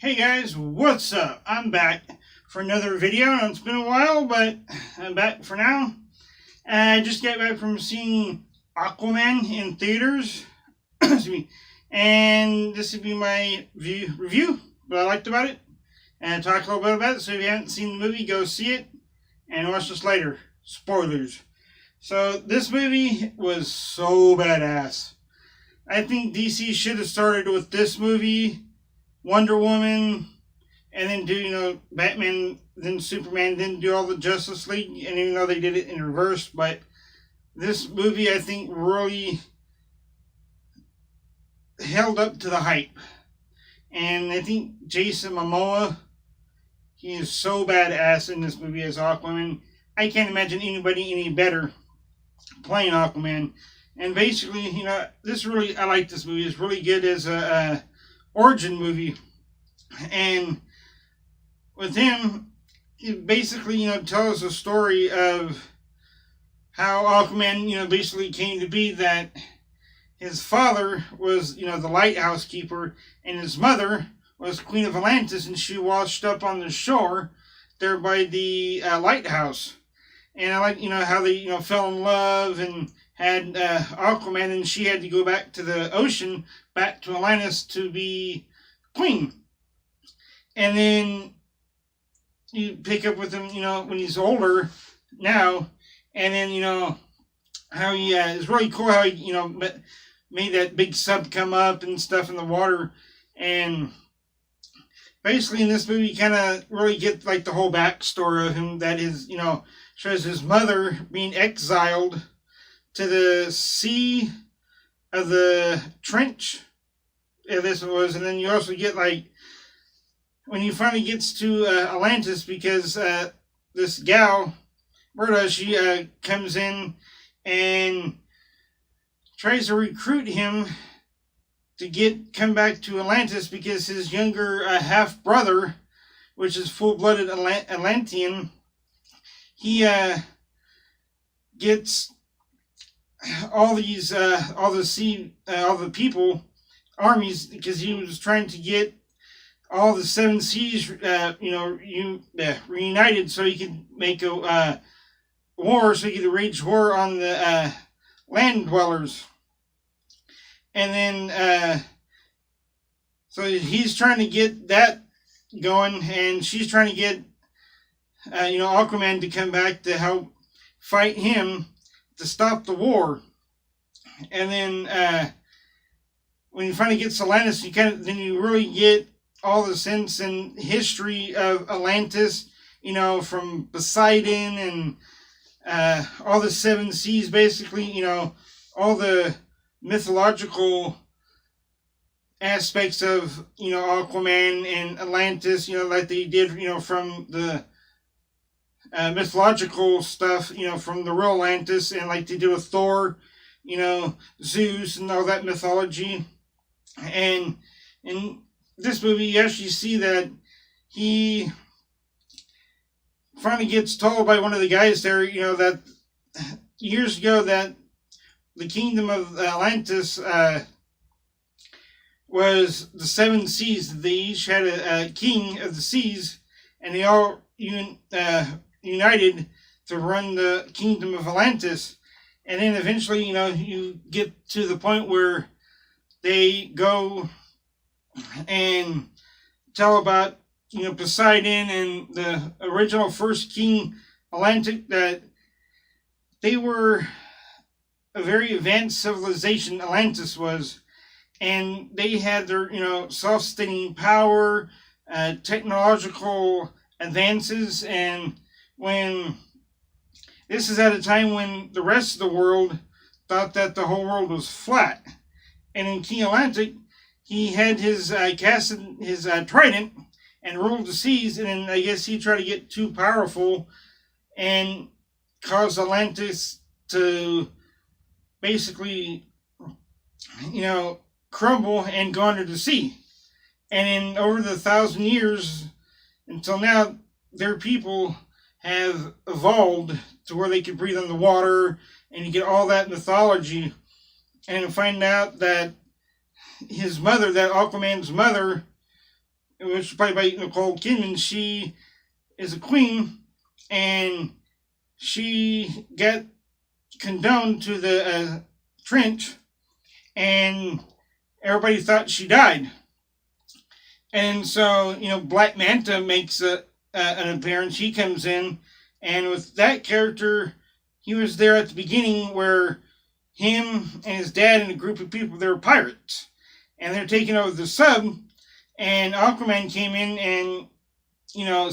Hey guys, what's up? I'm back for another video. It's been a while, but I'm back for now. I just got back from seeing Aquaman in theaters. Excuse me. And this would be my review, what I liked about it, and talk a little bit about it. So if you haven't seen the movie, go see it and watch this later. Spoilers. So this movie was so badass. I think DC should have started with this movie, Wonder Woman, and then do, Batman, then Superman, then do all the Justice League, and even though they did it in reverse, but this movie, I think, really held up to the hype. And I think Jason Momoa, he is so badass in this movie as Aquaman. I can't imagine anybody any better playing Aquaman. And basically, I like this movie. It's really good as a origin movie, and with him, it basically tells the story of how Aquaman basically came to be. That his father was the lighthouse keeper, and his mother was Queen of Atlantis, and she washed up on the shore there by the lighthouse. And I like how they fell in love and had Aquaman, and she had to go back to the ocean, back to Atlantis to be queen. And then you pick up with him, when he's older now, and then how he is really cool how he made that big sub come up and stuff in the water. And basically in this movie you kind of really get like the whole backstory of him, that is shows his mother being exiled to the sea of the trench. Yeah, this was, and then you also get when he finally gets to Atlantis, because this gal, Berta, she comes in and tries to recruit him to come back to Atlantis, because his younger half brother, which is full-blooded Atlantean, he gets all the people armies, because he was trying to get all the seven seas reunited, so he could make a war, so he could wage war on the land dwellers. And then so he's trying to get that going, and she's trying to get Aquaman to come back to help fight him to stop the war. And then when you finally get to Atlantis, then you really get all the sense and history of Atlantis, from Poseidon and all the seven seas, basically, all the mythological aspects of Aquaman and Atlantis, like they did from the mythological stuff, from the real Atlantis, and like they did with Thor, Zeus and all that mythology. And in this movie, you actually see that he finally gets told by one of the guys there, that years ago that the kingdom of Atlantis was the seven seas. They each had a king of the seas, and they all united to run the kingdom of Atlantis. And then eventually, you get to the point where they go and tell about Poseidon and the original first king Atlantic, that they were a very advanced civilization, Atlantis was, and they had their self-sustaining power, technological advances. And when this is at a time when the rest of the world thought that the whole world was flat. And in King Atlantic, he had his trident and ruled the seas, and then I guess he tried to get too powerful and cause Atlantis to basically, crumble and go under the sea. And in over the 1,000 years until now, their people have evolved to where they can breathe on the water, and you get all that mythology. And find out that his mother, that Aquaman's mother, which is played by Nicole Kidman. She is a queen, and she got condoned to the trench, and everybody thought she died. And so, Black Manta makes an appearance. He comes in, and with that character, he was there at the beginning where him and his dad and a group of people, they were pirates. And they're taking over the sub, and Aquaman came in and,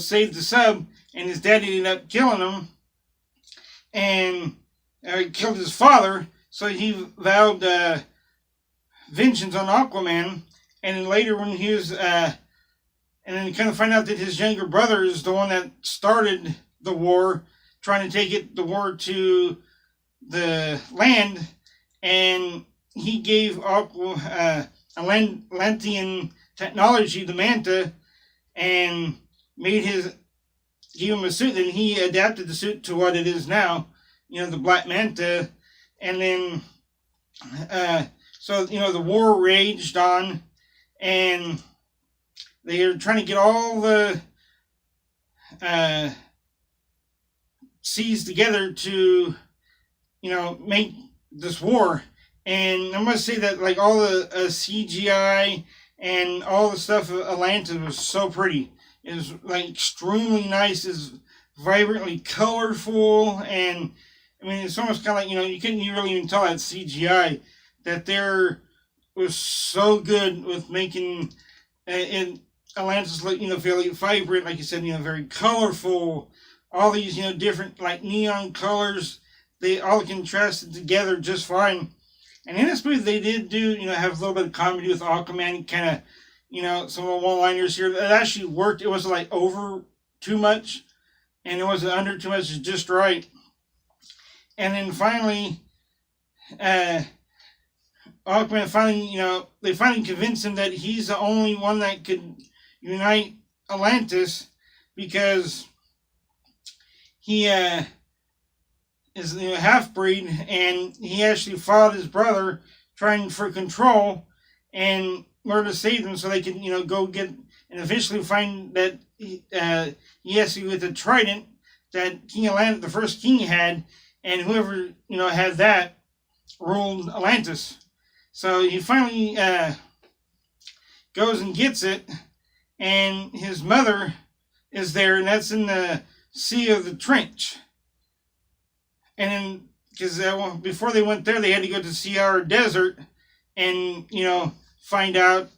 saved the sub, and his dad ended up killing him, and killed his father, so he vowed vengeance on Aquaman. And then later when he was, and then you kind of find out that his younger brother is the one that started the war, trying to take the war to the land, and he gave Atlantean technology, the Manta, and gave him a suit, and he adapted the suit to what it is now, the Black Manta. And then, so, the war raged on, and they are trying to get all the seas together to, make this war. And I must say that, like, all the CGI and all the stuff of Atlantis was so pretty. It was, like, extremely nice. It's vibrantly colorful, and I mean, it's almost kind of like, you couldn't really even tell that CGI, that there was so good with making Atlantis look, fairly vibrant, like you said, very colorful. All these, different, like, neon colors, they all contrasted together just fine. And in this movie, they did do, have a little bit of comedy with Aquaman, kind of, some of the one-liners here. It actually worked. It wasn't, like, over too much, and it wasn't under too much. It's just right. And then finally, Aquaman finally, they finally convinced him that he's the only one that could unite Atlantis, because he is a half-breed, and he actually fought his brother trying for control and in order to save them, so they can, go get and eventually find that he actually, with the trident that King Atlantis, the first king, had, and whoever, had that ruled Atlantis. So he finally goes and gets it, and his mother is there, and that's in the Sea of the Trench. And then, because before they went there, they had to go to Sahara Desert and, find out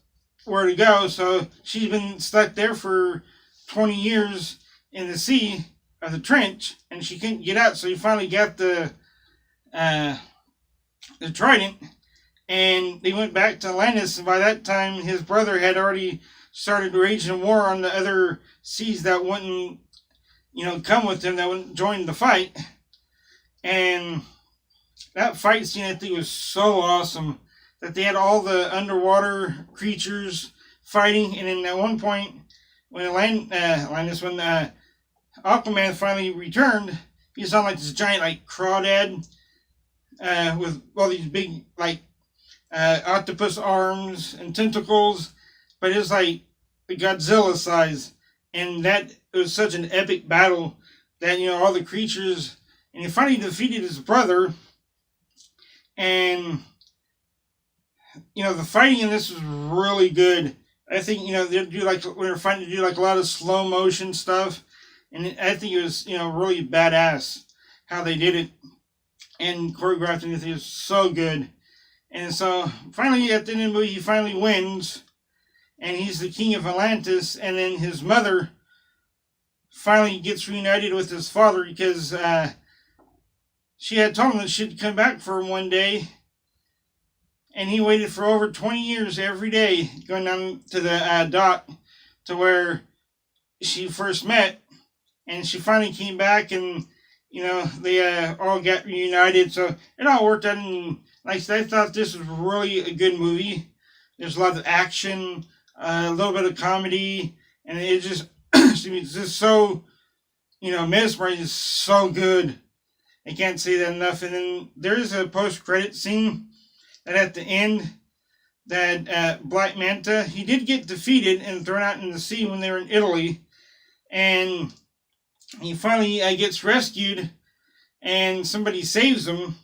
where to go. So she's been stuck there for 20 years in the Sea of the Trench, and she couldn't get out. So he finally got the trident, and they went back to Atlantis. And by that time, his brother had already started raging war on the other seas that wouldn't, come with him, that wouldn't join the fight. And that fight scene, I think, was so awesome, that they had all the underwater creatures fighting. And then at one point, when Aquaman finally returned, he saw like this giant, like, crawdad with all these big, like, octopus arms and tentacles, but it was like Godzilla size. And that, it was such an epic battle that, all the creatures, and he finally defeated his brother. And, the fighting in this was really good. I think, they do like, when they're fighting, to do like a lot of slow motion stuff. And I think it was, really badass how they did it. And choreographed, and it was so good. And so finally, at the end of the movie, he finally wins. And he's the king of Atlantis. And then his mother finally gets reunited with his father, because she had told him that she'd come back for him one day. And he waited for over 20 years every day, going down to the dock to where she first met. And she finally came back, and, they all got reunited. So it all worked out. And like I said, I thought this was really a good movie. There's a lot of action, a little bit of comedy, and it just, it's just so, mesmerizing. It's so good. I can't say that enough. And then there's a post-credit scene that at the end, that Black Manta, he did get defeated and thrown out in the sea when they were in Italy, and he finally gets rescued, and somebody saves him.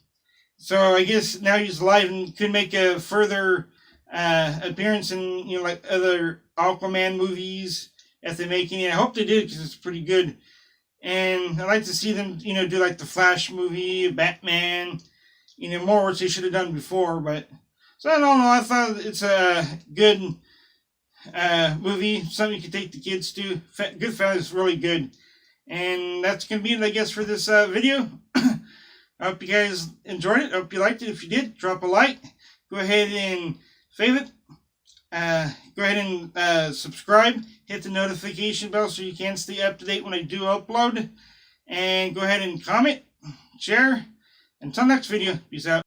So I guess now he's alive and could make a further appearance in like other Aquaman movies if they make any. I hope they did because it's pretty good. And I'd like to see them do like the Flash movie, Batman, more which they should have done before. But so I don't know. I thought it's a good movie, something you can take the kids to. Goodfellas is really good. And that's going to be it, I guess, for this video. I hope you guys enjoyed it. I hope you liked it. If you did, drop a like. Go ahead and favorite. Go ahead and subscribe. Hit the notification bell so you can stay up to date when I do upload. And go ahead and comment, share. Until next video, peace out.